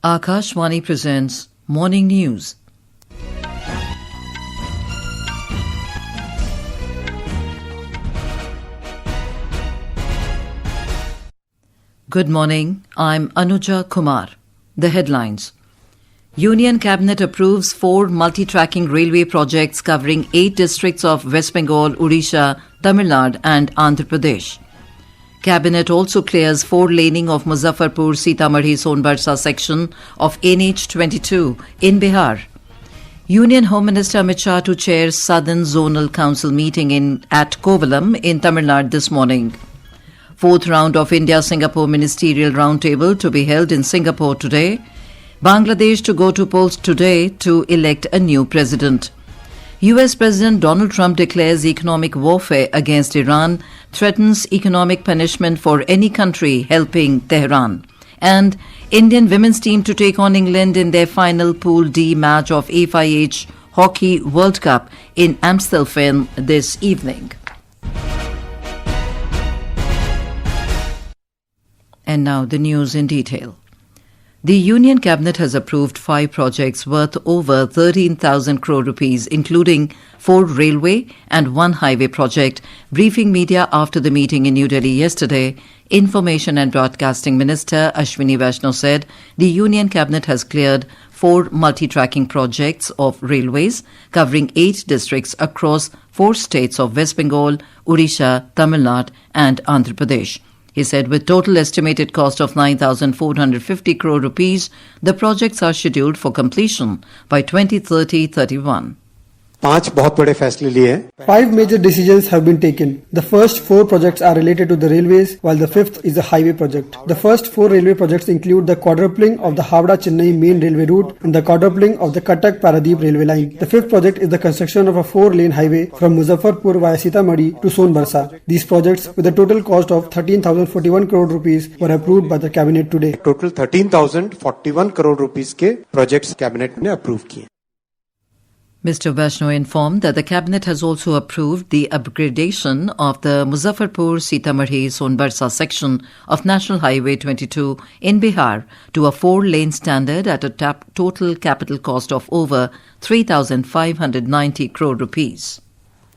Akashvani presents Morning News. Good morning, I'm Anuja Kumar. The headlines. Union Cabinet approves 4 multitracking railway projects covering 8 districts of West Bengal, Odisha, Tamil Nadu and Andhra Pradesh. Cabinet also clears 4-laning of Muzaffarpur-Sitamarhi-Sonbarsa section of NH22 in Bihar. Union Home Minister Amit Shah to chair Southern Zonal Council meeting at Kovalam in Tamil Nadu this morning. 4th round of India-Singapore Ministerial Roundtable to be held in Singapore today. Bangladesh to go to polls today to elect a new president. US President Donald Trump declares economic warfare against Iran, threatens economic punishment for any country helping Tehran. And Indian women's team to take on England in their final Pool D match of FIH Hockey World Cup in Amstelveen this evening. And now the news in detail. The Union Cabinet has approved 5 projects worth over 13,000 crore rupees, including 4 railway and 1 highway project. Briefing media after the meeting in New Delhi yesterday, Information and Broadcasting Minister Ashwini Vaishnaw said the Union Cabinet has cleared 4 multi-tracking projects of railways covering 8 districts across 4 states of West Bengal, Odisha, Tamil Nadu and Andhra Pradesh. He said with total estimated cost of 9,450 crore rupees, the projects are scheduled for completion by 2030-31. 5 major decisions have been taken. The first 4 projects are related to the railways, while the 5th is a highway project. The first 4 railway projects include the quadrupling of the Howrah-Chennai main railway route and the quadrupling of the Cuttack-Paradeep railway line. The 5th project is the construction of a 4-lane highway from Muzaffarpur via Sitamarhi to Sonbarsa. These projects, with a total cost of 13,041 crore rupees, were approved by the cabinet today. Total 13,041 crore rupees के projects cabinet ने approve किए. Mr. Vaishnaw informed that the Cabinet has also approved the upgradation of the Muzaffarpur-Sitamarhi-Sonbarsa section of National Highway 22 in Bihar to a 4-lane standard at a total capital cost of over 3,590 crore rupees.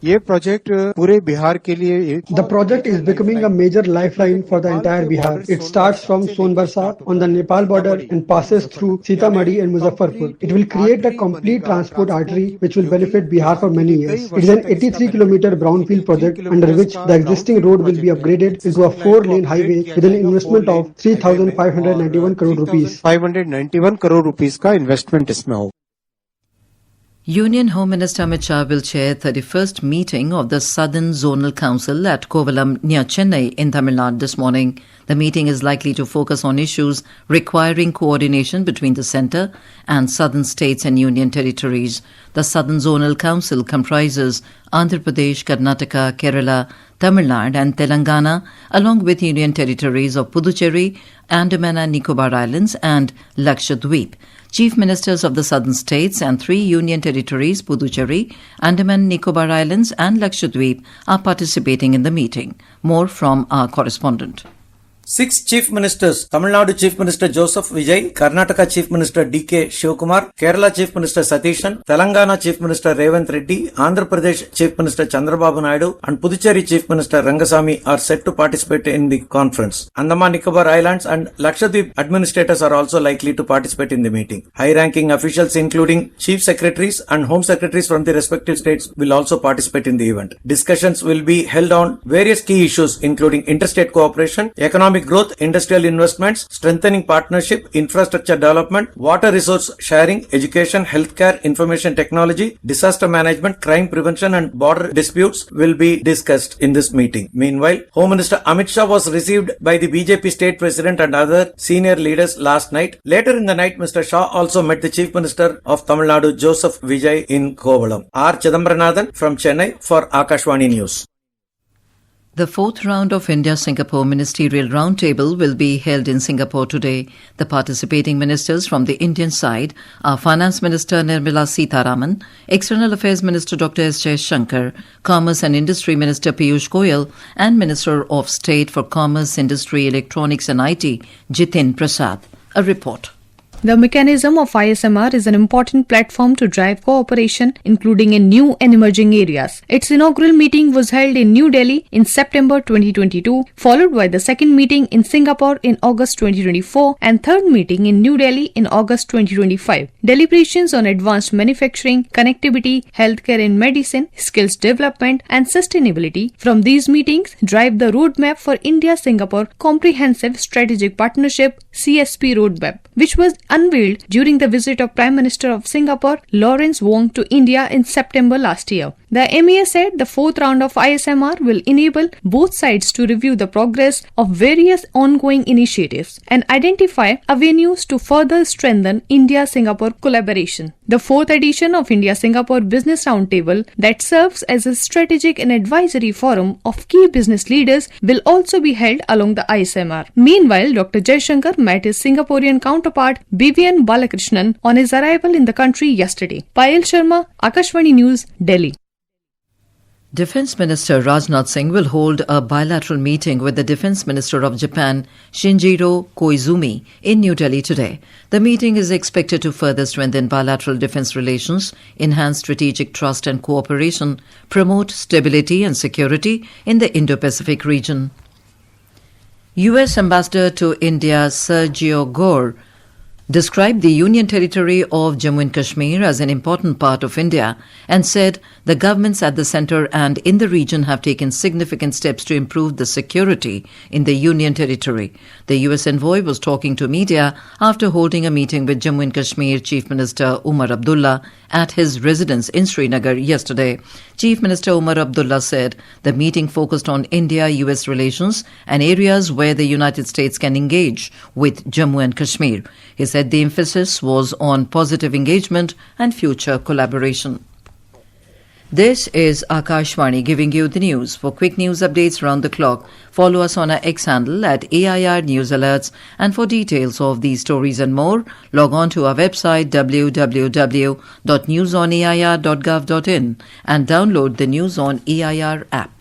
ये project पूरे बिहार के लिए The project is becoming a major lifeline for the entire Bihar. It starts from Sonbarsa on the Nepal border and passes through Sitamarhi and Muzaffarpur. It will create a complete transport artery which will benefit Bihar for many years. It is an 83-kilometer brownfield project under which the existing road will be upgraded into a 4-lane highway with an investment of 3,591 crore rupees. 591 crore rupees का investment इसमें होगा. Union Home Minister Amit Shah will chair 31st meeting of the Southern Zonal Council at Kovalam near Chennai in Tamil Nadu this morning. The meeting is likely to focus on issues requiring coordination between the centre and southern states and union territories. The Southern Zonal Council comprises Andhra Pradesh, Karnataka, Kerala, Tamil Nadu and Telangana, along with union territories of Puducherry, Andaman and Nicobar Islands and Lakshadweep. Chief Ministers of the southern states and 3 union territories, Puducherry, Andaman, Nicobar Islands and Lakshadweep, are participating in the meeting. More from our correspondent. 6 Chief Ministers, Tamil Nadu Chief Minister Joseph Vijay, Karnataka Chief Minister D.K. Shivkumar, Kerala Chief Minister Satishan, Telangana Chief Minister Revanth Reddy, Andhra Pradesh Chief Minister Chandrababu Naidu and Puducherry Chief Minister Rangasamy are set to participate in the conference. Andaman Nicobar Islands and Lakshadweep administrators are also likely to participate in the meeting. High-ranking officials including Chief Secretaries and Home Secretaries from the respective states will also participate in the event. Discussions will be held on various key issues including interstate cooperation, economic growth, industrial investments, strengthening partnership, infrastructure development, water resource sharing, education, healthcare, information technology, disaster management, crime prevention and border disputes will be discussed in this meeting. Meanwhile, Home Minister Amit Shah was received by the BJP State President and other senior leaders last night. Later in the night, Mr. Shah also met the Chief Minister of Tamil Nadu, Joseph Vijay, in Kovalam. R. Chidambaranathan from Chennai for Akashvani News. The 4th round of India-Singapore Ministerial Roundtable will be held in Singapore today. The participating ministers from the Indian side are Finance Minister Nirmala Sitharaman, External Affairs Minister Dr. S. Jaishankar, Commerce and Industry Minister Piyush Goyal, and Minister of State for Commerce, Industry, Electronics and IT, Jitin Prasad. A report. The mechanism of ISMR is an important platform to drive cooperation, including in new and emerging areas. Its inaugural meeting was held in New Delhi in September 2022, followed by the second meeting in Singapore in August 2024 and third meeting in New Delhi in August 2025. Deliberations on advanced manufacturing, connectivity, healthcare and medicine, skills development and sustainability from these meetings drive the roadmap for India-Singapore Comprehensive Strategic Partnership CSP roadmap, which was unveiled during the visit of Prime Minister of Singapore Lawrence Wong to India in September last year. The MEA said the fourth round of ISMR will enable both sides to review the progress of various ongoing initiatives and identify avenues to further strengthen India-Singapore collaboration. The fourth edition of India-Singapore Business Roundtable that serves as a strategic and advisory forum of key business leaders will also be held along the ISMR. Meanwhile, Dr. Jaishankar met his Singaporean counterpart Vivian Balakrishnan on his arrival in the country yesterday. Payal Sharma, Akashvani News, Delhi. Defence Minister Rajnath Singh will hold a bilateral meeting with the Defence Minister of Japan, Shinjiro Koizumi, in New Delhi today. The meeting is expected to further strengthen bilateral defence relations, enhance strategic trust and cooperation, promote stability and security in the Indo-Pacific region. US Ambassador to India Sergio Gore described the Union Territory of Jammu and Kashmir as an important part of India and said the governments at the centre and in the region have taken significant steps to improve the security in the Union Territory. The US envoy was talking to media after holding a meeting with Jammu and Kashmir Chief Minister Umar Abdullah at his residence in Srinagar yesterday. Chief Minister Umar Abdullah said the meeting focused on India-US relations and areas where the United States can engage with Jammu and Kashmir. He said the emphasis was on positive engagement and future collaboration. This is Akashvani giving you the news. For quick news updates round the clock, follow us on our X handle at AIR News Alerts, and for details of these stories and more, log on to our website www.newsonair.gov.in and download the News on AIR app.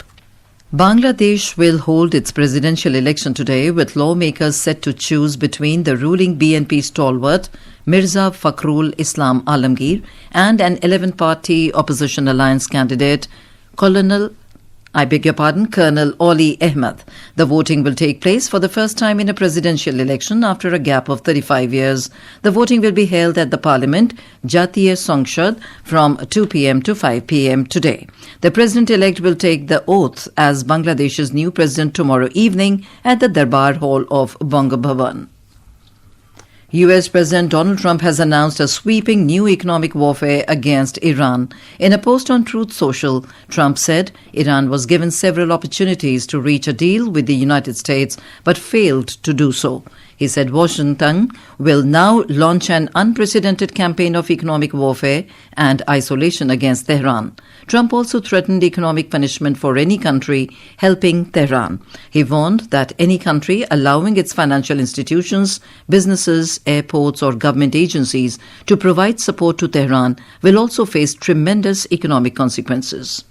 Bangladesh will hold its presidential election today, with lawmakers set to choose between the ruling BNP stalwart Mirza Fakhrul Islam Alamgir and an 11-party opposition alliance candidate Colonel Oli Ahmed. The voting will take place for the first time in a presidential election after a gap of 35 years. The voting will be held at the Parliament, Jatiya Sangshad, from 2 p.m. to 5 p.m. today. The president-elect will take the oath as Bangladesh's new president tomorrow evening at the Darbar Hall of Banga Bhavan. US President Donald Trump has announced a sweeping new economic warfare against Iran. In a post on Truth Social, Trump said Iran was given several opportunities to reach a deal with the United States but failed to do so. He said Washington will now launch an unprecedented campaign of economic warfare and isolation against Tehran. Trump also threatened economic punishment for any country helping Tehran. He warned that any country allowing its financial institutions, businesses, airports or government agencies to provide support to Tehran will also face tremendous economic consequences.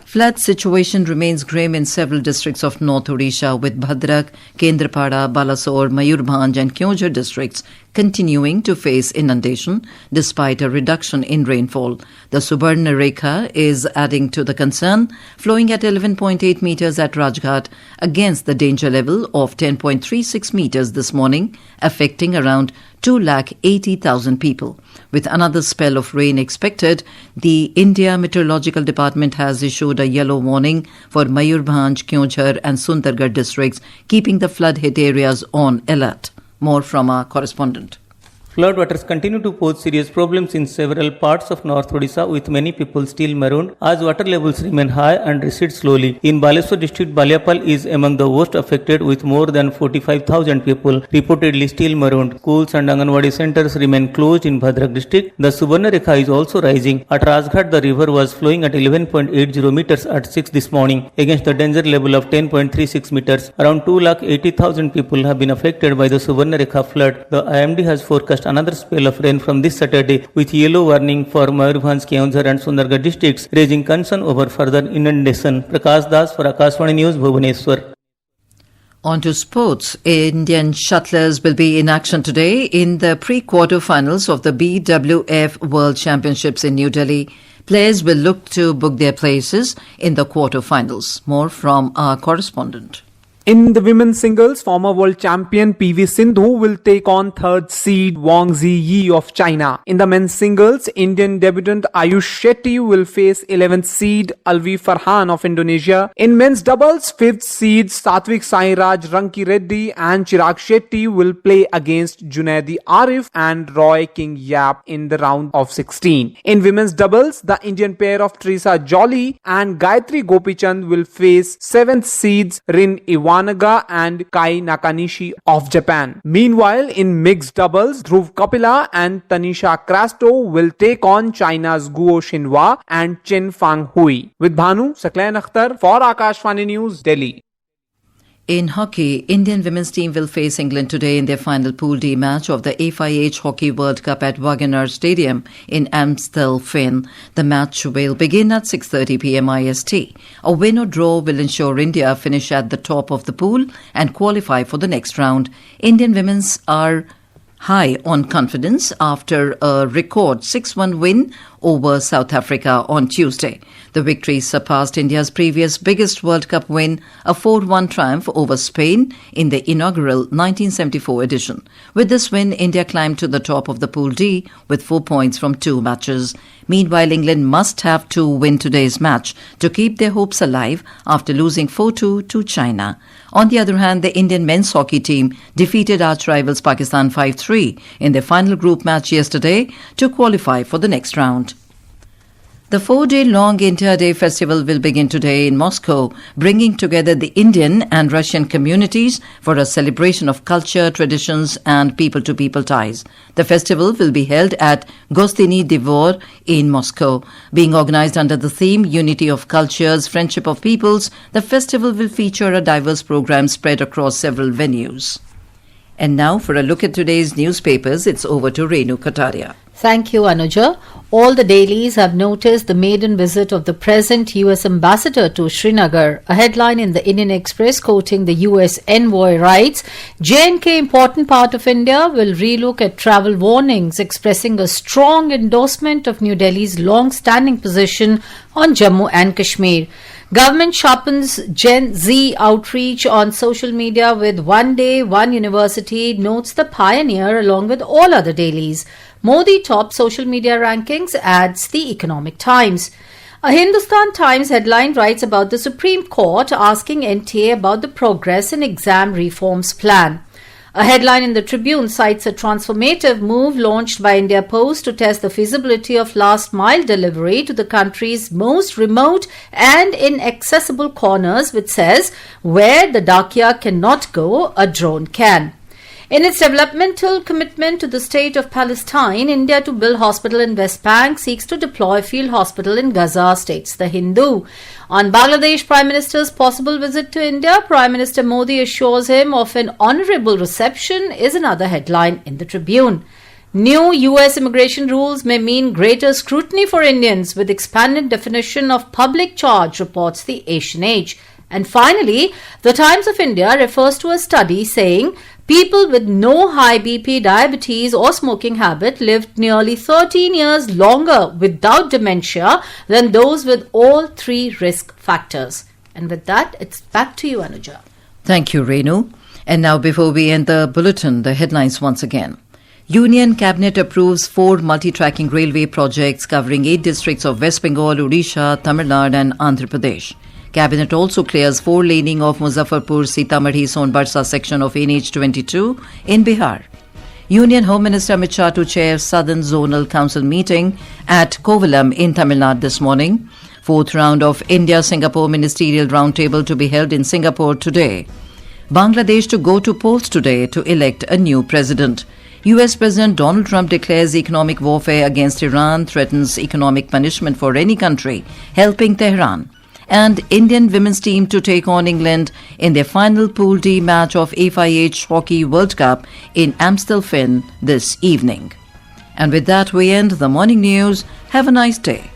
Flood situation remains grim in several districts of North Odisha, with Bhadrak, Kendrapada, Balasore, Mayurbhanj and Kyonjhar districts continuing to face inundation despite a reduction in rainfall. The Subarna Rekha is adding to the concern, flowing at 11.8 metres at Rajghat against the danger level of 10.36 metres this morning, affecting around 280,000 people. With another spell of rain expected, the India Meteorological Department has issued a yellow warning for Mayurbhanj, Kyonjhar and Sundargarh districts, keeping the flood-hit areas on alert. More from our correspondent. Floodwaters continue to pose serious problems in several parts of North Odisha, with many people still marooned as water levels remain high and recede slowly. In Baleswar district, Baliapal is among the worst affected, with more than 45,000 people reportedly still marooned. Schools and Anganwadi centers remain closed in Bhadrak district. The Subarna Rekha is also rising. At Rajghat, the river was flowing at 11.80 meters at 6 this morning against the danger level of 10.36 meters. Around 280,000 people have been affected by the Subarna Rekha flood. The IMD has forecast another spell of rain from this Saturday, with yellow warning for Mayurbhanj, Kyonjhar and Sundargarh districts, raising concern over further inundation. Prakash Das for Akashvani News, Bhubaneswar. On to sports. Indian shuttlers will be in action today in the pre-quarterfinals of the BWF World Championships in New Delhi. Players will look to book their places in the quarterfinals. More from our correspondent. In the women's singles, former world champion PV Sindhu will take on third seed Wang Ziyi of China. In the men's singles, Indian debutant Ayush Shetty will face 11th seed Alvi Farhan of Indonesia. In men's doubles, 5th seed Satvik Sairaj Ranki Reddy and Chirag Shetty will play against Junaidi Arif and Roy King Yap in the round of 16. In women's doubles, the Indian pair of Teresa Jolly and Gayatri Gopichand will face 7th seeds Rin Iwanaga and Kai Nakanishi of Japan. Meanwhile, in mixed doubles, Dhruv Kapila and Tanisha Crasto will take on China's Guo Xinhua and Chen Fang Hui. With Bhanu Saklayan Akhtar for Akashvani News, Delhi. In hockey, Indian women's team will face England today in their final Pool D match of the FIH Hockey World Cup at Wagener Stadium in Amstelveen. The match will begin at 6:30 p.m. IST. A win or draw will ensure India finish at the top of the pool and qualify for the next round. Indian women's are high on confidence after a record 6-1 win over South Africa on Tuesday. The victory surpassed India's previous biggest World Cup win, a 4-1 triumph over Spain in the inaugural 1974 edition. With this win, India climbed to the top of the Pool D with 4 points from 2 matches. Meanwhile, England must have to win today's match to keep their hopes alive after losing 4-2 to China. On the other hand, the Indian men's hockey team defeated arch rivals Pakistan 5-3 in their final group match yesterday to qualify for the next round. The 4-day-long India Day festival will begin today in Moscow, bringing together the Indian and Russian communities for a celebration of culture, traditions and people-to-people ties. The festival will be held at Gostiny Dvor in Moscow. Being organized under the theme Unity of Cultures, Friendship of Peoples, the festival will feature a diverse program spread across several venues. And now for a look at today's newspapers, it's over to Renu Kataria. Thank you, Anuja. All the dailies have noticed the maiden visit of the present U.S. ambassador to Srinagar. A headline in the Indian Express quoting the U.S. envoy writes, J&K important part of India will relook at travel warnings, expressing a strong endorsement of New Delhi's long-standing position on Jammu and Kashmir. Government sharpens Gen Z outreach on social media with One Day, One University, notes the pioneer along with all other dailies. Modi tops social media rankings, adds the Economic Times. A Hindustan Times headline writes about the Supreme Court asking NTA about the progress in exam reforms plan. A headline in the Tribune cites a transformative move launched by India Post to test the feasibility of last-mile delivery to the country's most remote and inaccessible corners, which says, where the Dakia cannot go, a drone can. In its developmental commitment to the state of Palestine, India to build hospital in West Bank seeks to deploy field hospital in Gaza, states The Hindu. On Bangladesh Prime Minister's possible visit to India, Prime Minister Modi assures him of an honourable reception is another headline in the Tribune. New US immigration rules may mean greater scrutiny for Indians with expanded definition of public charge, reports the Asian Age. And finally, the Times of India refers to a study saying people with no high BP, diabetes or smoking habit lived nearly 13 years longer without dementia than those with all 3 risk factors. And with that, it's back to you, Anuja. Thank you, Renu. And now before we end the bulletin, the headlines once again. Union Cabinet approves 4 multi-tracking railway projects covering 8 districts of West Bengal, Odisha, Tamil Nadu and Andhra Pradesh. Cabinet also clears 4-laning of Muzaffarpur-Sitamarhi-Sonbarsa section of NH22 in Bihar. Union Home Minister Amit Shah to chair Southern Zonal Council meeting at Kovalam in Tamil Nadu this morning. 4th round of India-Singapore Ministerial Roundtable to be held in Singapore today. Bangladesh to go to polls today to elect a new president. US President Donald Trump declares economic warfare against Iran, threatens economic punishment for any country helping Tehran. And Indian women's team to take on England in their final Pool D match of FIH Hockey World Cup in Amstelveen this evening. And with that, we end the morning news. Have a nice day.